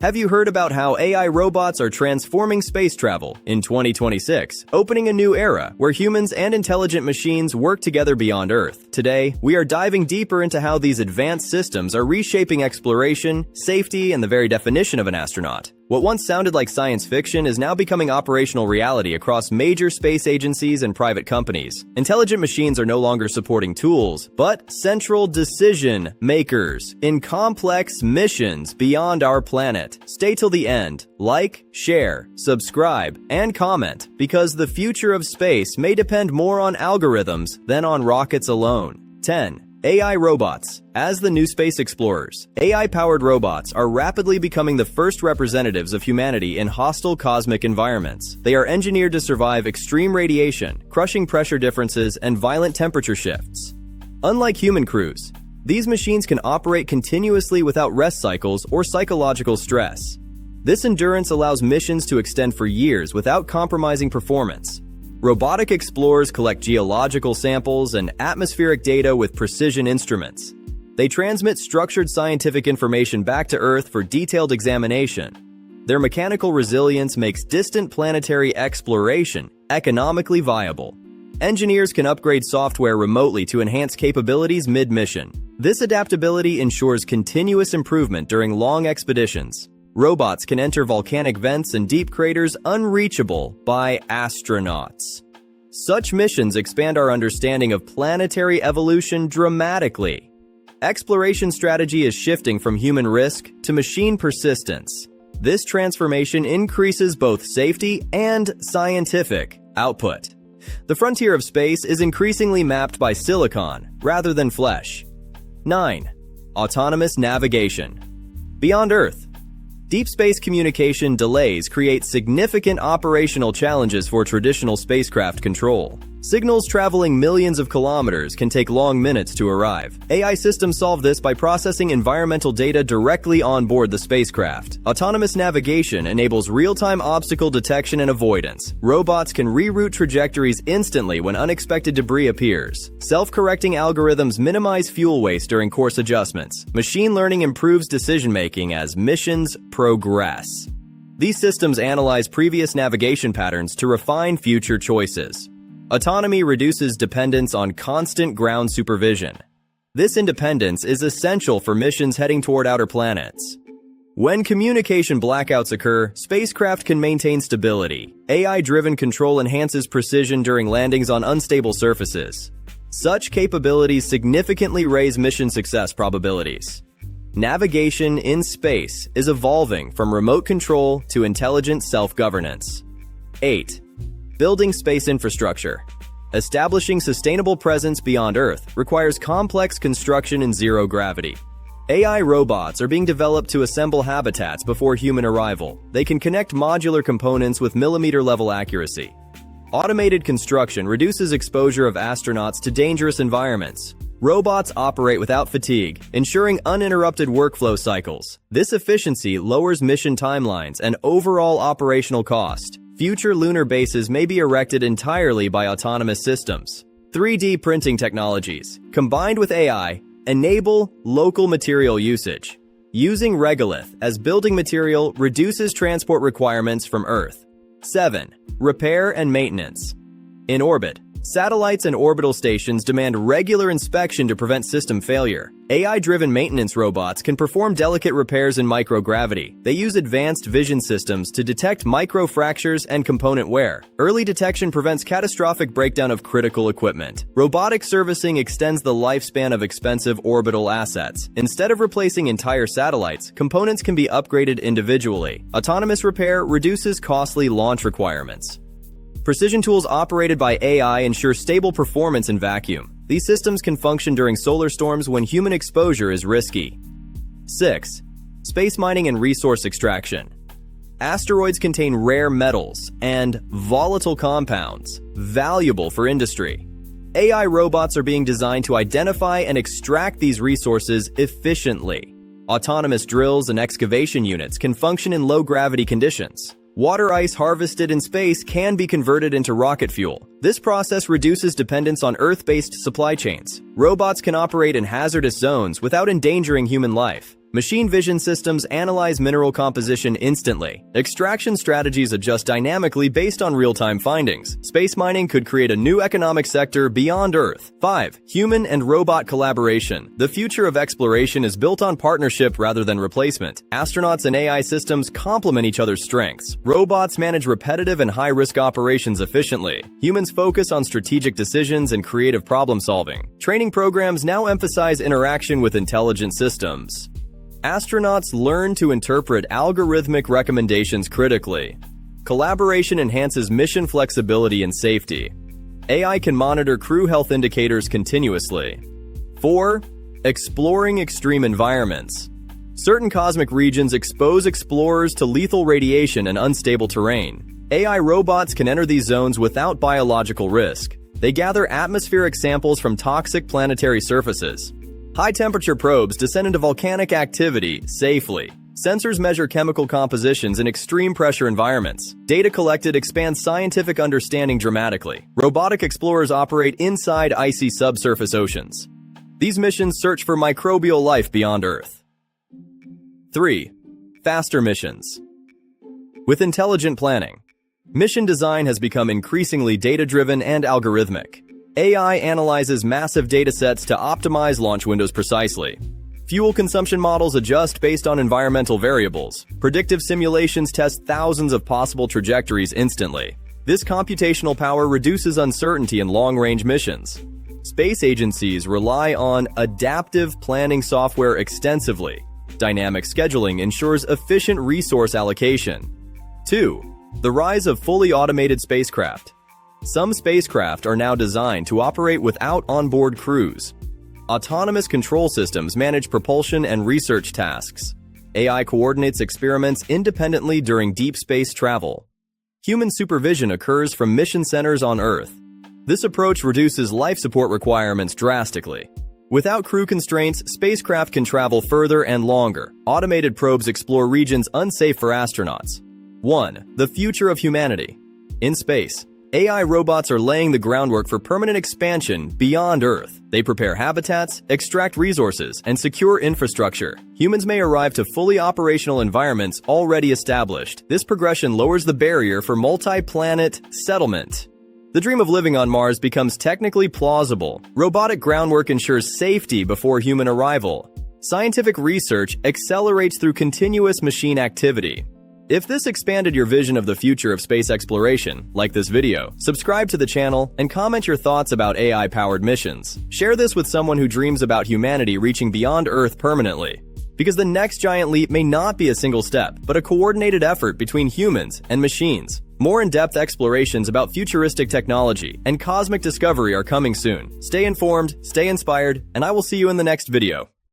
Have you heard about how AI robots are transforming space travel in 2026, opening a new era where humans and intelligent machines work together beyond Earth? Today, we are diving deeper into how these advanced systems are reshaping exploration, safety, and the very definition of an astronaut. What once sounded like science fiction is now becoming operational reality across major space agencies and private companies. Intelligent machines are no longer supporting tools, but central decision makers in complex missions beyond our planet. Stay till the end. Like, share, subscribe, and comment, because the future of space may depend more on algorithms than on rockets alone. 10. AI robots. As the new space explorers, AI-powered robots are rapidly becoming the first representatives of humanity in hostile cosmic environments. They are engineered to survive extreme radiation, crushing pressure differences, and violent temperature shifts. Unlike human crews, these machines can operate continuously without rest cycles or psychological stress. This endurance allows missions to extend for years without compromising performance. Robotic explorers collect geological samples and atmospheric data with precision instruments. They transmit structured scientific information back to Earth for detailed examination. Their mechanical resilience makes distant planetary exploration economically viable. Engineers can upgrade software remotely to enhance capabilities mid-mission. This adaptability ensures continuous improvement during long expeditions. Robots can enter volcanic vents and deep craters unreachable by astronauts. Such missions expand our understanding of planetary evolution dramatically. Exploration strategy is shifting from human risk to machine persistence. This transformation increases both safety and scientific output. The frontier of space is increasingly mapped by silicon rather than flesh. 9. Autonomous navigation. Beyond Earth, deep space communication delays create significant operational challenges for traditional spacecraft control. Signals traveling millions of kilometers can take long minutes to arrive. AI systems solve this by processing environmental data directly on board the spacecraft. Autonomous navigation enables real-time obstacle detection and avoidance. Robots can reroute trajectories instantly when unexpected debris appears. Self-correcting algorithms minimize fuel waste during course adjustments. Machine learning improves decision-making as missions progress. These systems analyze previous navigation patterns to refine future choices. Autonomy reduces dependence on constant ground supervision. This independence is essential for missions heading toward outer planets. When communication blackouts occur, spacecraft can maintain stability. AI-driven control enhances precision during landings on unstable surfaces. Such capabilities significantly raise mission success probabilities. Navigation in space is evolving from remote control to intelligent self-governance. 8. Building space infrastructure. Establishing sustainable presence beyond Earth requires complex construction in zero gravity. AI robots are being developed to assemble habitats before human arrival. They can connect modular components with millimeter-level accuracy. Automated construction reduces exposure of astronauts to dangerous environments. Robots operate without fatigue, ensuring uninterrupted workflow cycles. This efficiency lowers mission timelines and overall operational cost. Future lunar bases may be erected entirely by autonomous systems. 3D printing technologies, combined with AI, enable local material usage. Using regolith as building material reduces transport requirements from Earth. 7. Repair and maintenance. In orbit, satellites and orbital stations demand regular inspection to prevent system failure. AI-driven maintenance robots can perform delicate repairs in microgravity. They use advanced vision systems to detect microfractures and component wear. Early detection prevents catastrophic breakdown of critical equipment. Robotic servicing extends the lifespan of expensive orbital assets. Instead of replacing entire satellites, components can be upgraded individually. Autonomous repair reduces costly launch requirements. Precision tools operated by AI ensure stable performance in vacuum. These systems can function during solar storms when human exposure is risky. 6. Space mining and resource extraction. Asteroids contain rare metals and volatile compounds, valuable for industry. AI robots are being designed to identify and extract these resources efficiently. Autonomous drills and excavation units can function in low-gravity conditions. Water ice harvested in space can be converted into rocket fuel. This process reduces dependence on Earth-based supply chains. Robots can operate in hazardous zones without endangering human life. Machine vision systems analyze mineral composition instantly. Extraction strategies adjust dynamically based on real-time findings. Space mining could create a new economic sector beyond Earth. 5. Human and robot collaboration. The future of exploration is built on partnership rather than replacement. Astronauts and AI systems complement each other's strengths. Robots manage repetitive and high-risk operations efficiently. Humans focus on strategic decisions and creative problem-solving. Training programs now emphasize interaction with intelligent systems. Astronauts learn to interpret algorithmic recommendations critically. Collaboration enhances mission flexibility and safety. AI can monitor crew health indicators continuously. 4. Exploring extreme environments. Certain cosmic regions expose explorers to lethal radiation and unstable terrain. AI robots can enter these zones without biological risk. They gather atmospheric samples from toxic planetary surfaces. High-temperature probes descend into volcanic activity safely. Sensors measure chemical compositions in extreme pressure environments. Data collected expands scientific understanding dramatically. Robotic explorers operate inside icy subsurface oceans. These missions search for microbial life beyond Earth. 3. Faster missions. With intelligent planning, mission design has become increasingly data-driven and algorithmic. AI analyzes massive datasets to optimize launch windows precisely. Fuel consumption models adjust based on environmental variables. Predictive simulations test thousands of possible trajectories instantly. This computational power reduces uncertainty in long-range missions. Space agencies rely on adaptive planning software extensively. Dynamic scheduling ensures efficient resource allocation. 2. The rise of fully automated spacecraft. Some spacecraft are now designed to operate without onboard crews. Autonomous control systems manage propulsion and research tasks. AI coordinates experiments independently during deep space travel. Human supervision occurs from mission centers on Earth. This approach reduces life support requirements drastically. Without crew constraints, spacecraft can travel further and longer. Automated probes explore regions unsafe for astronauts. 1. The future of humanity. In space, AI robots are laying the groundwork for permanent expansion beyond Earth. They prepare habitats, extract resources, and secure infrastructure. Humans may arrive to fully operational environments already established. This progression lowers the barrier for multi-planet settlement. The dream of living on Mars becomes technically plausible. Robotic groundwork ensures safety before human arrival. Scientific research accelerates through continuous machine activity. If this expanded your vision of the future of space exploration, like this video, subscribe to the channel, and comment your thoughts about AI-powered missions. Share this with someone who dreams about humanity reaching beyond Earth permanently. Because the next giant leap may not be a single step, but a coordinated effort between humans and machines. More in-depth explorations about futuristic technology and cosmic discovery are coming soon. Stay informed, stay inspired, and I will see you in the next video.